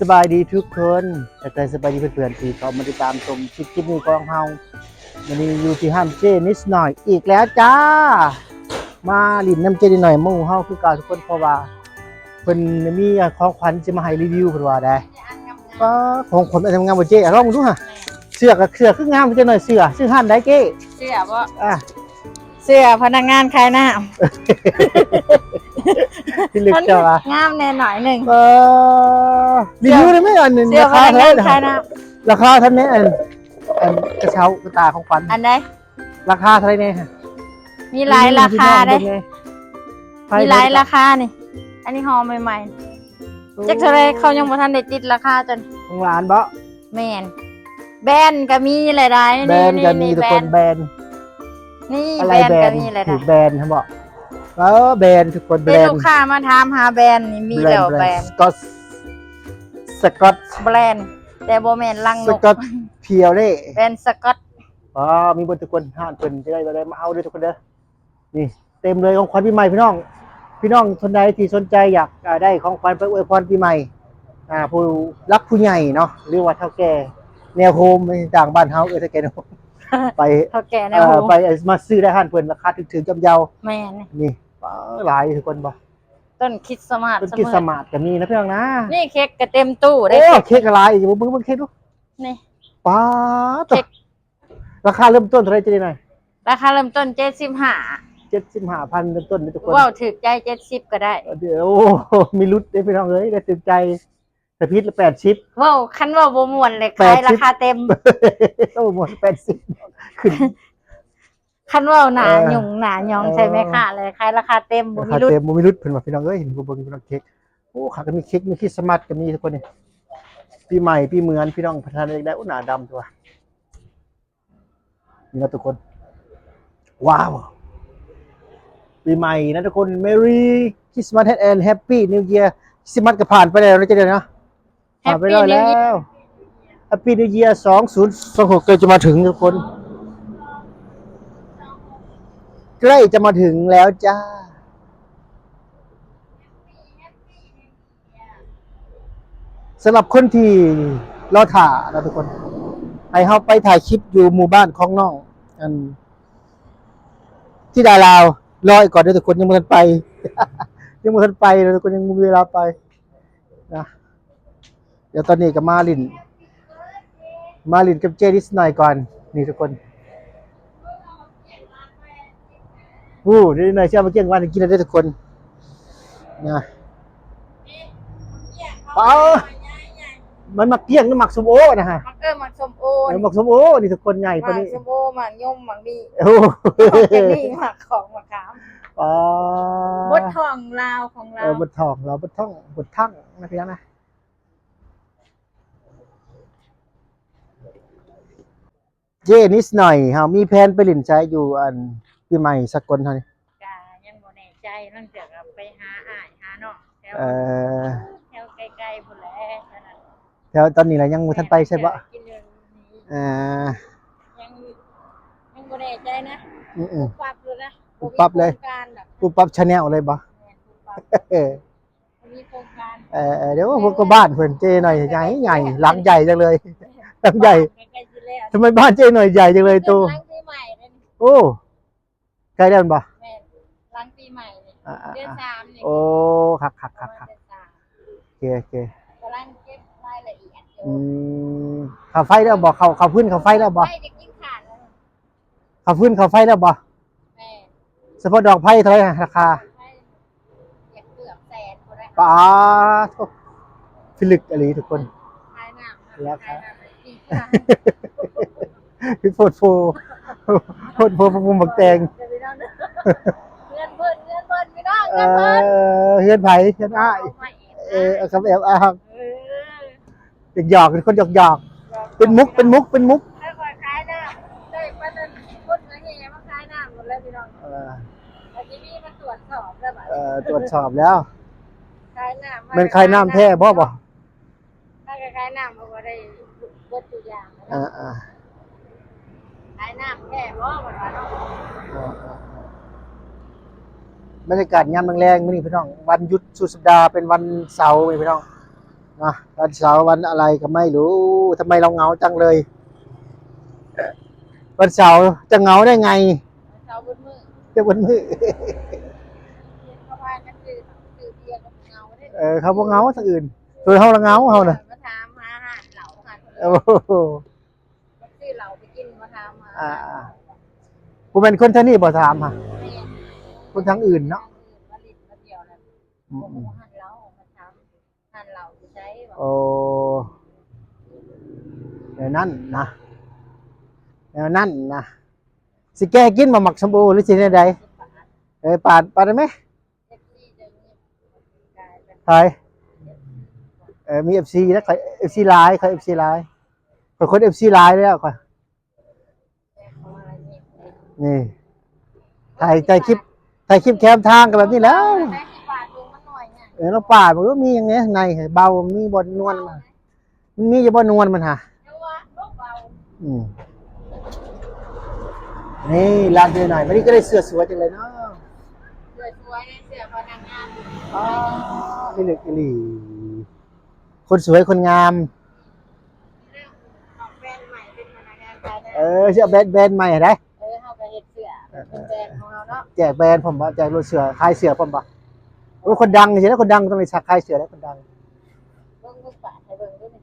สบายดีทุกคนแต่ใจสบายดีเพื่อนๆที่เขามาติดตามชมคลิปนี้ของเฮาวันนี้อยู่ที่ห้างเจนิดหน่อยอีกแล้วจ้ามาลิ้นน้ำเจนิดหน่อยหมู่เฮาคือเก่าทุกคนเพราะว่าเพิ่นมีของขวัญจะมาให้รีวิวเพิ่นว่าได้ก็ของขวัญทำงานบ่เจ๊ลองดูฮะเสื้อกับเสื้อคืองามเจหน่อยเสื้อซื้อห้านได้เจ๊เสื้อบ่เสื้อพนักงานขายน้ำที่ลึกจ้างามแน่หน่อยหนึ่งรีวิวได้ไหมอันนึงเสื้อพนักงานขายน้ราคาเท่านี้อันกระเช้ากระตาของขวัญำอันใดราคาเท่าไหร่เนี่ยมีหลายราคาได้มีหลายราคานี่อันนี้ห่อใหม่ๆจักเท่าไรเขายังบ่ทันได้ติดราคาจนของร้านบ่แม่นแบรนด์ก็มีหลายๆแบรนด์ก็มีทุกคนแบรนด์นี่แบรนด์ก็มีหลายๆแบรนด์ครับบอกแล้วแบรนด์ทุกคนแบรนด์ลูกค้ามาถามหาแบรนด์นี่มีแล้วแบรนด์สกอตแบรนด์แต่บ่แม่นลังนกสกอตเพียวเด้แบรนด์สกอตมีบนทุกคนห้านเพิ่นจะได้มาเอาด้วยทุกคนเด้อนี่เต็มเลยของขวัญปีใหม่พี่น้องคนใดที่สนใจอยากได้ของขวัญไปอวยพรปีใหม่ผู้รักผู้ใหญ่เนาะหรือว่าเฒ่าแก่แนวโฮมต่างบ้านเฮาเฒ่าแก่เนาะไปเฒ่าแก่แนวโฮมไปมาซื้อได้ห้านเพิ่นราคาถึงจำยาวแม่นนี่หลายทุกคนบ่ต้นคริสต์มาสต้นคริสต์มาสก็มีนะพี่น้องนะนี่เค้กก็เต็มตู้ได้เค้กอะไรอยู่มึงเค้กดูนี่ป้าเค้กราคาเริ่มต้นเท่าไหร่จะได้หน่อยราคาเริ่มต้น75,000เริ่มต้นทุกคนว้าวถึกใจ70ก็ได้เดี๋ยวมีลุ้นได้พี่น้องเอ้ยได้ถึกใจแต่พิษละ80ว้าวคันว่าบ่ม่วนเลยขายราคาเต็มโอ้หมด80ขึ้นคันว่าหนาหยุ่งหนาหยองใช่ไหมค่ะเลยขายราคาเต็มบ่มีลุ้นบ่มีลุ้นเพิ่นว่าพี่น้องเอ้ยเห็นบ่เบิ่งพี่น้องเค้กโอ้ขาก็มีเค้กมีคริสต์มาสก็มีทุกคนนี่ปีใหม่ปีเหมือนพี่น้องประธานได้อุหนาดำตัวนี่นะทุกคนว้าวปีใหม่นะทุกคน Merry Christmas and Happy New Year คริสต์มาสก็ผ่านไปแล้วนะจ๊ะเดี๋ยวนะผ่านไปแล้ว Happy New Year 2026ก็จะมาถึงทุกคนใกล้จะมาถึงแล้วจ้าสำหรับคนที่รอถ่านะทุกคนให้เขาไปถ่ายคลิปอยู่หมู่บ้านของน้องที่ดาราวรออีกก่อนด้วยทุกคนยังไม่ทันไปยังไม่ทันไปเลยทุกคนยังมีเวลาไปนะเดี๋ยวตอนนี้กับมาลินกับเจนิสหน่อยก่อนนี่ทุกคนนี่หน่อยเชื่อมาเกี่ยงวันกินได้ทุกคนนะมันมาเกี่ยงน้ำหมักสมโอนะฮะหมักสมโอหมักสมโอนี่ทุกคนใหญ่ตัวนี้หมักสมโอหมักย่อมหมักดีโอ้นี่หมักของหมักขามบดทองลาวของเราบดทองเราบดทั้งนะพี่นะเจนิสหน่อยเฮามีแผนไปเล่นใช้อยู่ปีใหม่สกลเท่านี้ยังบ่แน่ใจนั่นเดี๋ยวไปหาอ้ายหาน้องแถวใกล้ๆพุ่นแหละแถวตอนนี้แหละยังบ่ทันไปใช่ปะยังบ่แน่ใจนะปั๊บเลยนะปั๊บเลยปั๊บชาแนลเลยบ่มีโครงการเดี๋ยวพวกก็บ้านเพิ่นเจหน่อยใหญ่หลังใหญ่จังเลยหลังใหญ่ทำไมบ้านเจหน่อยใหญ่จังเลยตัวโอ้ใกล้แล้วบ่หลังปีใหม่เดือน3นี่โอ้ครับโอเคกำลังเก็บรายละเอียดเขาไฟแล้วบ่เขาพื้นเขาไฟแล้วบ่เขาพื้นเขาไฟแล้วบ่เฉพาะดอกไผ่เท่าไหร่ราคาเกือบ100,000ป้าฟิลิกอะไรทุกคนแล้วครับพี่โฟดโฟบักแตงเงินเพิ่นพี่น้องเฮือนไผ่เฮือนอ้ายครับแอบอ้างหยอกเป็นคนหยอกเป็นมุกถ้าคอยขายน้ำได้มาจนคนมาเฮมาขายน้ำหมดแล้วพี่น้องแล้วทีนี้มาตรวจสอบแล้วตรวจสอบแล้วขายน้ำมันขายน้ำแท้บ่ถ้าขายน้ำมันก็ได้เบิดตัวอย่างขายน้ำแท้บ่หมดว่าเนาะบรรยากาศยามแรงๆมื้อนี้พี่น้องวันหยุดสุดสัปดาห์เป็นวันเสาร์พี่น้อง นะวันเสาร์วันอะไรก็ไม่รู้ทำไมเราเหงาจังเลยวันเสาร์จะเหงาได้ไง เช้าบนมือ จะวันมือ เขาพากันคือเบียร์กับเงาได้ เขาบ่เหงาทางอื่นส่วนเฮาละเหงาเฮาน่ะ มาถามหาอาหารเหล่าค่ะ โอ้โห ซื้อเหล่าไปกินมาถามหา ผมเป็นคนเท่านี้บ่ถามฮะ แม่ คนทางอื่นเนาะ มาลิดมาเดียวแล้ว อื ผม ม หันเหล้ามาถามหันเหล่าจะใช้แบบ โอ้แนวนั้นนะแนวนั้นนะสิแก้กินมาหมักสมบูหรือสิแนวใดปาดได้ไหม เอฟซีจะมีกลายเป็น ใครมี FC นะใคร FC ไลน์ใคร FC ไลน์คน FC ไลน์แล้วค่อย ของอะไรนี่ นี่ถ่ายคลิปแคมทางกันแบบนี้แล้ว ได้ที่ปาดดูมันหน่อยเนี่ย เราปาดมันก็มีอย่างเงี้ยข้างในเบามีบนนวลมันมีจะบนนวลมันฮะ เดี๋ยวว่าเบา อืมนี่ร้านเดียวหน่อยวันนี้ก็ได้เสื้อสวยจังเลยเนาะ เสื้อสวยเสื้อพนักงาน อ๋อนี่เล็กอีหลีคนสวยคนงาม เรื่องของแบรนด์ใหม่เป็นพนักงานขายได้ เสื้อแบรนด์ใหม่ได้ เขาไปเห็ดเสื้อเป็นแบรนด์ของเราเนาะ แจกแบรนด์ผมบ่แจกรถเสือขายเสือผมบ่โอ้คนดังใช่ไหมคนดังต้องไปสักขายเสือแล้วคนดัง เบิ่งลูกป่าให้เบิ่งด้วยนี่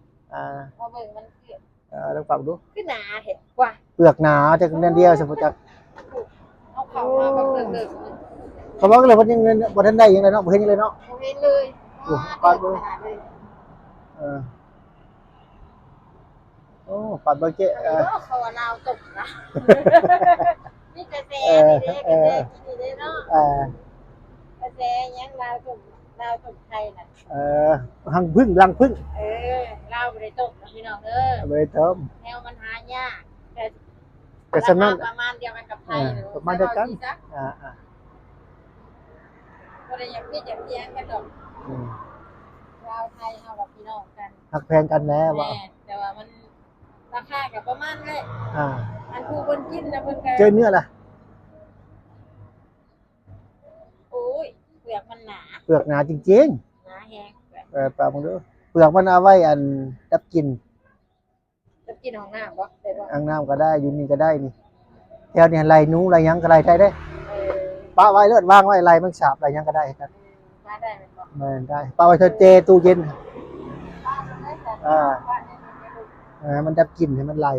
พอเบิ่งมันคือ ลองฟังดู คือหนาเห็ดกว่า เปลือกหนาจากเดือนเดียวสมมติจาก เอาเขามาแบบเลิก เขาบอกเลยว่ายังเงินบ่ทันได้ยังไงเนาะบ่เห็นยังเลยเนาะ ๆโมเห็นเลยขนาดเลย เออโอ้ปัดเบอร์เจ เขาว่าลาวตกนะนี่กระแสนี่เด้กระแสกินนี่เด้เนาะกระแสยังลาวตกไทยน่ะ หังพึ่งรังพึ่ง ลาวบ่ได้ตกนะพี่น้องเด้อ ไปเติม แนวมันหายากแต่ กระสนั่น ประมาณเดียวกันกับไทย ประมาณเดียวกันอ่า บ่ได้อยากมีอยากเลี้ยงกันดอกลาวไทยเฮากับพี่น้องกัน หักแพงกันแน่ว่า แต่ว่ามันราคากับประมาณเลย อ่า อันผู้เพิ่นกินนะเพิ่นก็ เจอเนื้อล่ะ โอ้ยเปลือกมันหนา เปลือกหนาจริง หนาแฮง ๆปลามึงดูเปลือกมันเอาไว้อันดับกลิน จะกินของน้ำบ่ได้บ่ อ่างน้ำก็ได้อยู่นี่ก็ได้นี่แถวนี้ไรนู้ไรยังก็ไรได้ปะไว้เลือดวางไว้ไรมันสาบไรยังก็ได้ครับ มาได้แม่นบ่ มันได้ปะไว้เจตู้เย็น มันดับกลิ่นให้มันไหล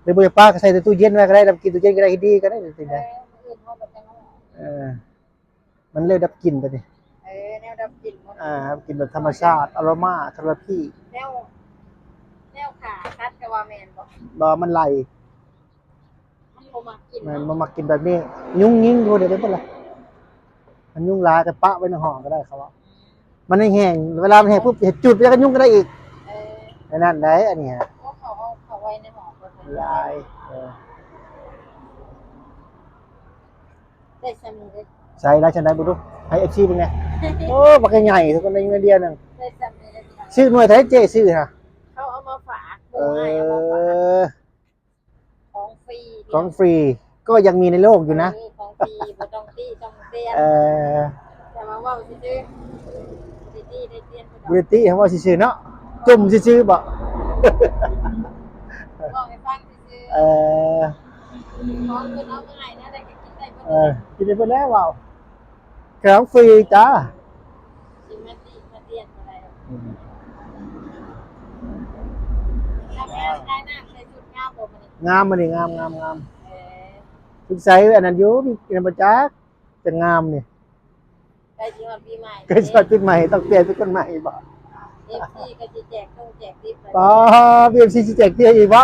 หรือบุญป้าก็ใส่ในตู้เย็นไว้ก็ได้ดับกลิ่นตู้เย็นก็ได้ดีก็ได้จริงๆนะมันเลยดับกลิ่นไปดิ แนวดับกลิ่นมัน ครับกลิ่นแบบธรรมชาติอโรมาเทอราพี แนวขาคัดก็ว่าแม่นบ่ บ่มันไหล มันบ่มักกิน มันมากินแบบนี้ยุ่งยิ่งดูเดี๋ยวได้ปะล่ะมันยุ่งลายกันปะไว้ในห้องก็ได้ครับว่ามันให้แห้งเวลามันแห้งปุ๊บเห็ดจุดแล้วก็ยุ่งก็ได้อีกนั่นได้อันนี้ฮะ เขาไว้ในหม้อก่อน ลาย ได้ซ้ำนี่ ใส่แล้วฉันได้บุรุษให้เอฟซีเป็นไงโอ้ปักใหญ่ทุกคนในเงินเดียวนึง ได้ซ้ำนี่ ชื่อหน่วยไทยเจชื่อฮะ เขาเอามาฝากบ่ให้เอามาฝากของฟรี ของฟรีก็ยังมีในโลกอยู่นะ ของฟรีบ่ต้องตีต้องเตียนแต่ว่าเว้าซื่อๆได้ตีได้เตียนบ่ บริตี้เขาว่าซื่อๆเนาะจุ่มซื่อๆบ่ บอกให้ฟังซื่อๆของเพิ่นเอามาให้นะได้ก็กินได้บ่ กินไปแล้วว้าวของฟรีจ้า สิมาตีมาเตียนบ่ได้ถ้าแม่ได้น้ำใส่ชุดงามบ่มื้อนี้ งามมันนี่งามทุกไซส์อันนั้นอยู่มีกินประจักจะงามนี่ ได้สิฮอดปีใหม่ ก็ชอบปีใหม่ต้องเปลี่ยนเป็นคนใหม่บ่ FC ก็สิแจกต้องแจกติ๊บ ป๋อบีเอ็มซีแจกเตี้ยอีกบ่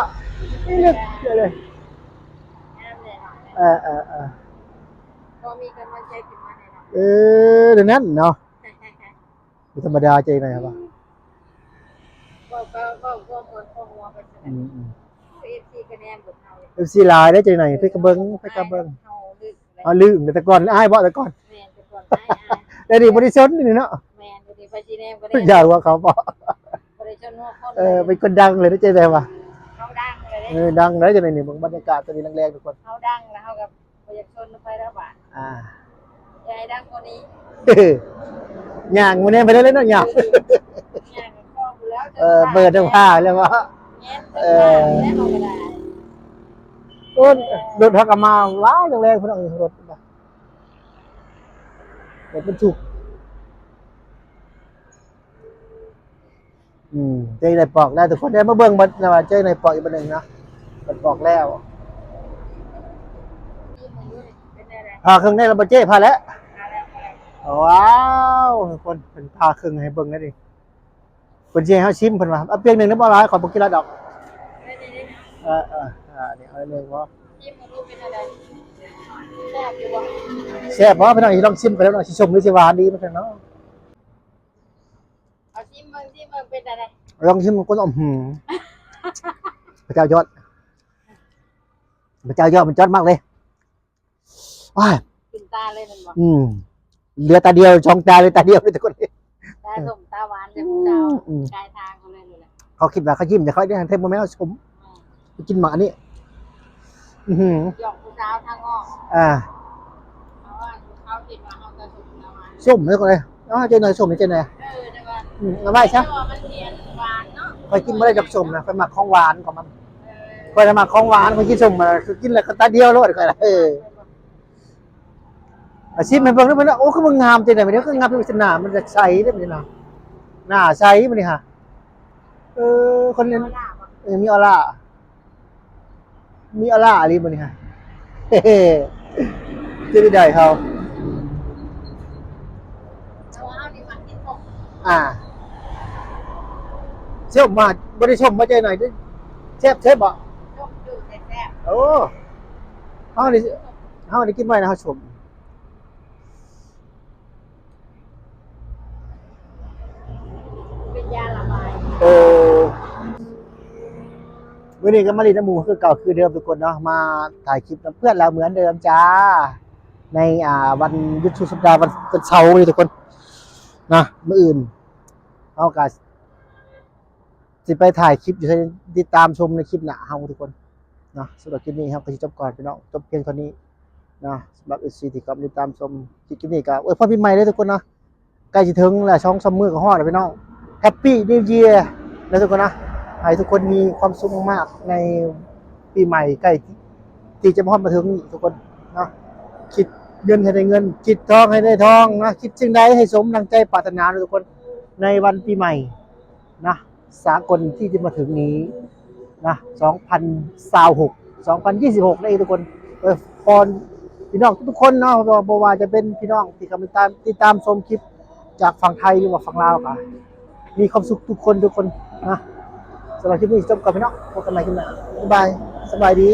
นี่เลย งามแน่นอน พอมีกำลังใจขึ้นมาแน่นอน เดี๋ยวนั้นเนาะธรรมดาใจหน่อยครับว่า ก็หมดข้อหัวไปซะแล้วเอฟซีคะแนนบทเฮา เอฟซีลายได้ใจหน่อยไปกระเบิงเฮาลืมแต่ก่อนอ้ายบ่แต่ก่อน แมนแต่ก่อนได้ แต่นี่บ่ได้สนนี่เนาะ แมนก็ดีไปซีแนมก็ได้ อยากว่าเขาบ่ บ่ได้ชนหัวคน เป็นคนดังเลยได้ใจแบบว่า เขาดังเลย ดังได้จังได๋นี่บรรยากาศตอนนี้แรงๆทุกคน เขาดังแล้วเขากับบ่อยากชนไปแล้วบาด อ่า ใหญ่ดังกว่านี้ ย่างมื้อนี้ไปได้เลยเนาะย่าง อย่างก็บ่ เบิดทั้งผ้าเลยว่า แง่แล้วเอาไปได้ ต้นรถฮักกะมาว้าวแรงๆพวกนั้นรถเดี๋ยวเป็นถูกเจ๊ในปอกแล้วทุกคนได้มาเบิ่งบัดนะว่าเจ๊ในปอกอีกบัดนึงนะบัดปอกแล้วพาเครื่องได้แล้วบ่เจ๊พาแล้วว้าวทุกคนเป็นพาเครื่องให้เบิ่งได้ดิเพิ่นสิให้เฮาชิมเพิ่นว่าเอาเปียงหนึงได้บ่หลายขอบ่กินละดอกนี่เอาเลยว่าแซ่บบ่พี่น้องลองชิมกันแล้วหน่อยสิชมหรือสิหวานดีมันเนาะ เอาชิมเบิ่งเป็นอะไร ลองชิมคนพระเจ้ายอดมันยอดมากเลยว้าย กินตาเลยนั่นบอก เหลือตาเดียวช่องตาเลยตาเดียวเลยทุกคน ตาส้มตาหวานเดี๋ยวเจ้ากายทางเขาเลยแหละ เขาคิดว่าเขายิ้มแต่เขาได้ทางเทปโมเมนต์ชมกินหมาอันนี้หยอกผู้สาวทางออกเพราะว่าเขาคิดว่าเขาจะส้มตาหวาน ส้มเลยคนเลยเจนหน่อยส้มเจนหน่อยเอาไว้ใช่มันเรียนหวานเนาะ คอยกินไม่ได้กับส้มนะคอยหมักของหวานของมันคอยหมักของหวานคอยกินส้มมาคือกินแล้วก็ตาเดียวเลยคอยอาชีพมันเบิ่งแล้วมันโอ้คือมันงามจริงเลยมันก็งามเป็นสนามมันจะใสได้มันนะหน้าใสมันนี่ฮะคนนี้มีออร่าอะไรมันนี่ฮะจะได้ได้เขาเชื่อมาบริชมมาใจหน่อยด้วยเชฟบอกโอ้เขาได้กินไว้นะเขาชมเป็นยาระบายวันนี้ก็มาลีน้ำหมูคือเก่าคือเดิมทุกคนเนาะมาถ่ายคลิปกับเพื่อนเราเหมือนเดิมจ้าในวันหยุดสุดสัปดาห์วันเสาร์เลยทุกคนนะมื้ออื่นเอากาสสิไปถ่ายคลิปอยู่ติดตามชมในคลิปหน้าเฮาทุกคนนะสำหรับคลิปนี้ครับก็สิจบก่อนพี่น้องจบเพียงเท่านี้นะสำหรับ FC ที่ครับติดตามชมคลิปนี้ก็พ่อปีใหม่เลยทุกคนเนาะใกล้จะถึงแล้วช่องซัมเมอร์ก็ฮอดแล้วพี่น้องแฮปปี้นิวเยียร์นะทุกคนนะให้ทุกคนมีความสุขมากๆในปีใหม่ใกล้ที่จะมาถึงทุกคนนะคิดเงินให้ได้เงินคิดทองให้ได้ทองนะคิดสิ่งใดให้สมดังใจปรารถนาทุกคนในวันปีใหม่นะสากลที่จะมาถึงนี้นะ2026 2026นี่ทุกคนพรพี่น้องทุกคนเนาะบ่ว่าจะเป็นพี่น้องที่กำลังติดตามชมคลิปจากฝั่งไทยหรือว่าฝั่งลาวค่ะมีความสุขทุกคนนะสำหรับคลิปนี้จบกับพี่น้องพบกันใหม่คลิปหน้าบ๊ายบายสบายดี